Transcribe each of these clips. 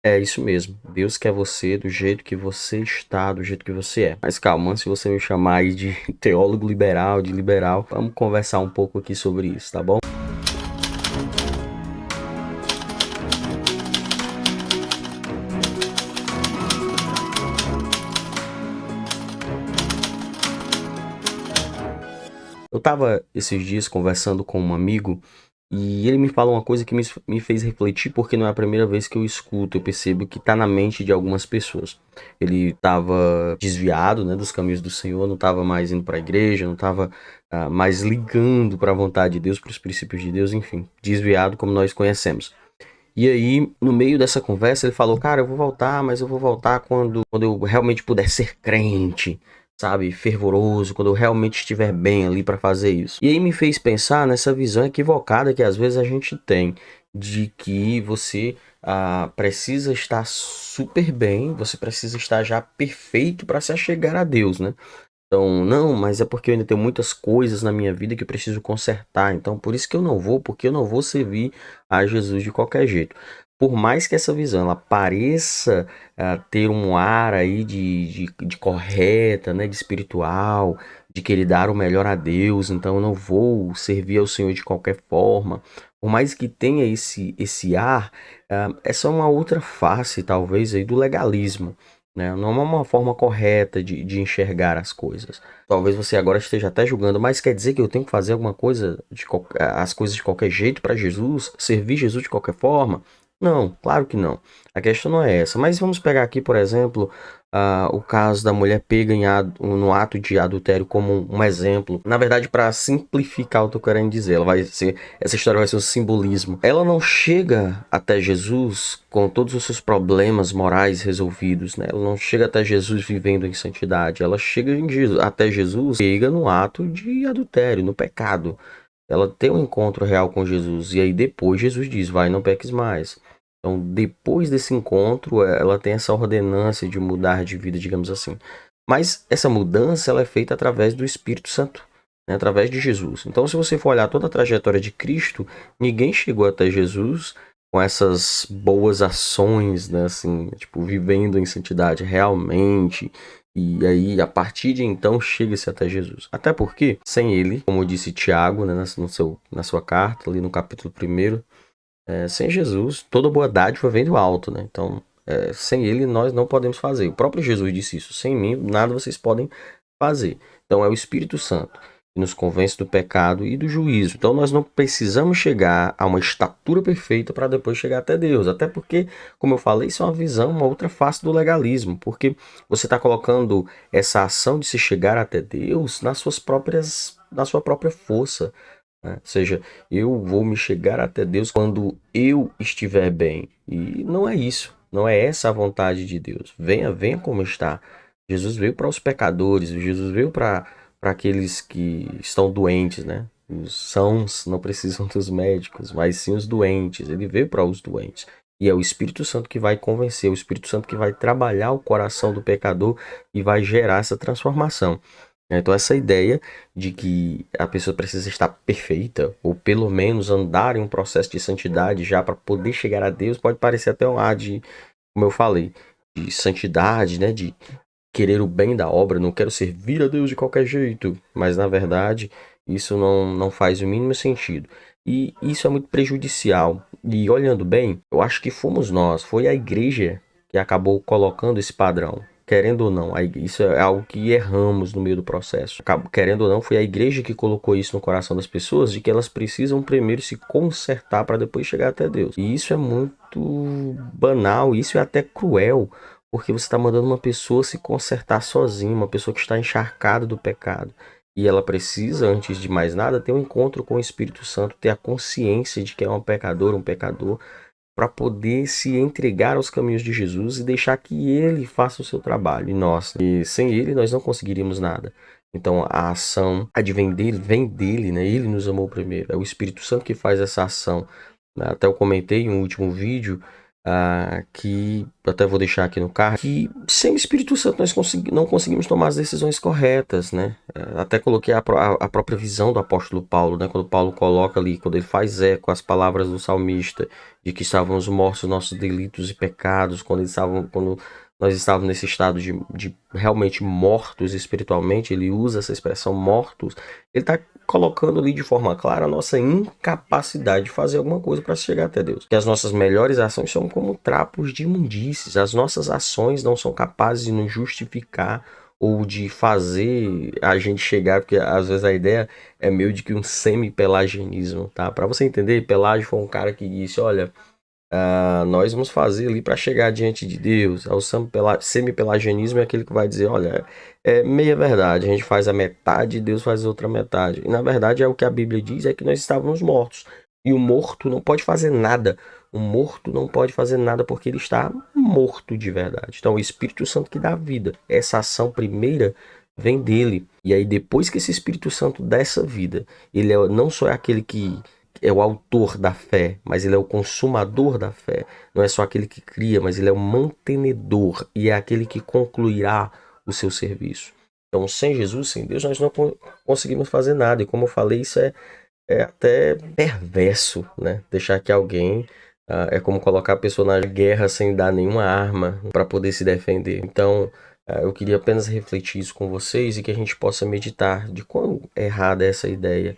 É isso mesmo. Deus quer você do jeito que você está, do jeito que você é. Mas calma, antes de você me chamar aí de teólogo liberal, de liberal, vamos conversar um pouco aqui sobre isso, tá bom? Eu tava esses dias conversando com um amigo e ele me fala uma coisa que me fez refletir, porque não é a primeira vez que eu escuto, eu percebo que tá na mente de algumas pessoas. Ele tava desviado, né, dos caminhos do Senhor, não tava mais indo para a igreja, não tava mais ligando para a vontade de Deus, para os princípios de Deus, enfim, desviado como nós conhecemos. E aí, no meio dessa conversa, ele falou: Cara, eu vou voltar, mas eu vou voltar quando eu realmente puder ser crente, sabe? Fervoroso, quando eu realmente estiver bem ali para fazer isso. E aí me fez pensar nessa visão equivocada que às vezes a gente tem de que você precisa estar super bem, você precisa estar já perfeito para se achegar a Deus, né? Então, não, mas é porque eu ainda tenho muitas coisas na minha vida que eu preciso consertar. Então, por isso que eu não vou, porque eu não vou servir a Jesus de qualquer jeito. Por mais que essa visão ela pareça ter um ar aí de correta, né, de espiritual, de querer dar o melhor a Deus, então eu não vou servir ao Senhor de qualquer forma. Por mais que tenha esse ar, essa é uma outra face, talvez, aí do legalismo, né? Não é uma forma correta de enxergar as coisas. Talvez você agora esteja até julgando, mas quer dizer que eu tenho que fazer alguma coisa, as coisas de qualquer jeito para Jesus? Servir Jesus de qualquer forma? Não, claro que não. A questão não é essa. Mas vamos pegar aqui, por exemplo, o caso da mulher pega no ato de adultério como um exemplo. Na verdade, para simplificar o que eu tô querendo dizer, essa história vai ser um simbolismo. Ela não chega até Jesus com todos os seus problemas morais resolvidos, né? Ela não chega até Jesus vivendo em santidade. Ela chega até Jesus, chega no ato de adultério, no pecado. Ela tem um encontro real com Jesus. E aí depois Jesus diz, vai, não peques mais. Então, depois desse encontro, ela tem essa ordenança de mudar de vida, digamos assim. Mas essa mudança ela é feita através do Espírito Santo, né? Através de Jesus. Então, se você for olhar toda a trajetória de Cristo, ninguém chegou até Jesus com essas boas ações, né? Assim, tipo, vivendo em santidade realmente. E aí, a partir de então, chega-se até Jesus. Até porque, sem ele, como disse Tiago, né, na sua carta, ali no capítulo 1, sem Jesus, toda boa dádiva vem do alto, né? Então, sem ele, nós não podemos fazer. O próprio Jesus disse isso: sem mim, nada vocês podem fazer. Então, é o Espírito Santo que nos convence do pecado e do juízo. Então, nós não precisamos chegar a uma estatura perfeita para depois chegar até Deus. Até porque, como eu falei, isso é uma visão, uma outra face do legalismo. Porque você está colocando essa ação de se chegar até Deus na sua própria força, né? Ou seja, eu vou me chegar até Deus quando eu estiver bem. E não é isso. Não é essa a vontade de Deus. Venha, venha como está. Jesus veio para os pecadores. Jesus veio para aqueles que estão doentes, né? Os sãos não precisam dos médicos, mas sim os doentes. Ele veio para os doentes. E é o Espírito Santo que vai convencer, o Espírito Santo que vai trabalhar o coração do pecador e vai gerar essa transformação. Então, essa ideia de que a pessoa precisa estar perfeita, ou pelo menos andar em um processo de santidade já para poder chegar a Deus, pode parecer até um ar de, como eu falei, de santidade, né? De querer o bem da obra, não quero servir a Deus de qualquer jeito, mas na verdade isso não faz o mínimo sentido. E isso é muito prejudicial. E olhando bem, eu acho que fomos nós, foi a igreja que acabou colocando esse padrão. Querendo ou não, isso é algo que erramos no meio do processo. Querendo ou não, foi a igreja que colocou isso no coração das pessoas, de que elas precisam primeiro se consertar para depois chegar até Deus. E isso é muito banal, isso é até cruel, porque você está mandando uma pessoa se consertar sozinha, uma pessoa que está encharcada do pecado. E ela precisa, antes de mais nada, ter um encontro com o Espírito Santo, ter a consciência de que é uma pecadora, um pecador, para poder se entregar aos caminhos de Jesus e deixar que ele faça o seu trabalho. E sem ele nós não conseguiríamos nada. Então a ação vem dele, né? Ele nos amou primeiro. É o Espírito Santo que faz essa ação. Até eu comentei em um último vídeo que eu até vou deixar aqui no card, que sem o Espírito Santo nós não conseguimos tomar as decisões corretas, né? Até coloquei a própria visão do apóstolo Paulo, né? Quando Paulo coloca ali, quando ele faz eco às palavras do salmista, de que estávamos mortos nos nossos delitos e pecados, quando nós estávamos nesse estado de realmente mortos espiritualmente, ele usa essa expressão mortos, ele está colocando ali de forma clara a nossa incapacidade de fazer alguma coisa para chegar até Deus. Que as nossas melhores ações são como trapos de imundícies. As nossas ações não são capazes de nos justificar ou de fazer a gente chegar, porque às vezes a ideia é meio de que um semi-pelagianismo, tá? Para você entender, Pelágio foi um cara que disse, olha, nós vamos fazer ali para chegar diante de Deus. O semi-pelagianismo é aquele que vai dizer, olha, é meia verdade, a gente faz a metade e Deus faz a outra metade. E na verdade é o que a Bíblia diz, é que nós estávamos mortos. E o morto não pode fazer nada. O morto não pode fazer nada porque ele está morto de verdade. Então o Espírito Santo que dá vida. Essa ação primeira vem dele. E aí depois que esse Espírito Santo dá essa vida, ele não só é aquele que é o autor da fé, mas ele é o consumador da fé. Não é só aquele que cria, mas ele é o mantenedor e é aquele que concluirá o seu serviço. Então, sem Jesus, sem Deus, nós não conseguimos fazer nada. E como eu falei, isso é até perverso, né? Deixar que alguém é como colocar a pessoa na guerra sem dar nenhuma arma para poder se defender. Então, eu queria apenas refletir isso com vocês e que a gente possa meditar de quão errada é essa ideia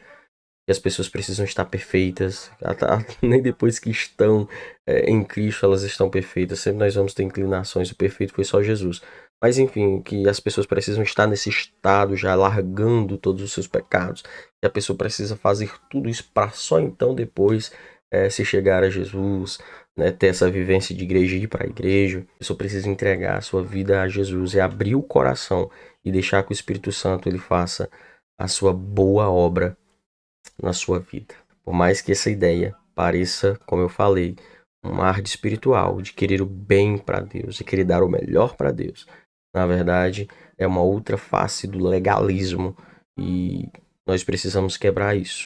que as pessoas precisam estar perfeitas, nem depois que estão em Cristo elas estão perfeitas, sempre nós vamos ter inclinações, o perfeito foi só Jesus. Mas enfim, que as pessoas precisam estar nesse estado já largando todos os seus pecados, que a pessoa precisa fazer tudo isso para só então depois se chegar a Jesus, né, ter essa vivência de igreja, ir para a igreja. A pessoa precisa entregar a sua vida a Jesus e abrir o coração e deixar que o Espírito Santo ele faça a sua boa obra na sua vida. Por mais que essa ideia pareça, como eu falei, um ar de espiritual, de querer o bem para Deus, de querer dar o melhor para Deus, na verdade é uma outra face do legalismo e nós precisamos quebrar isso.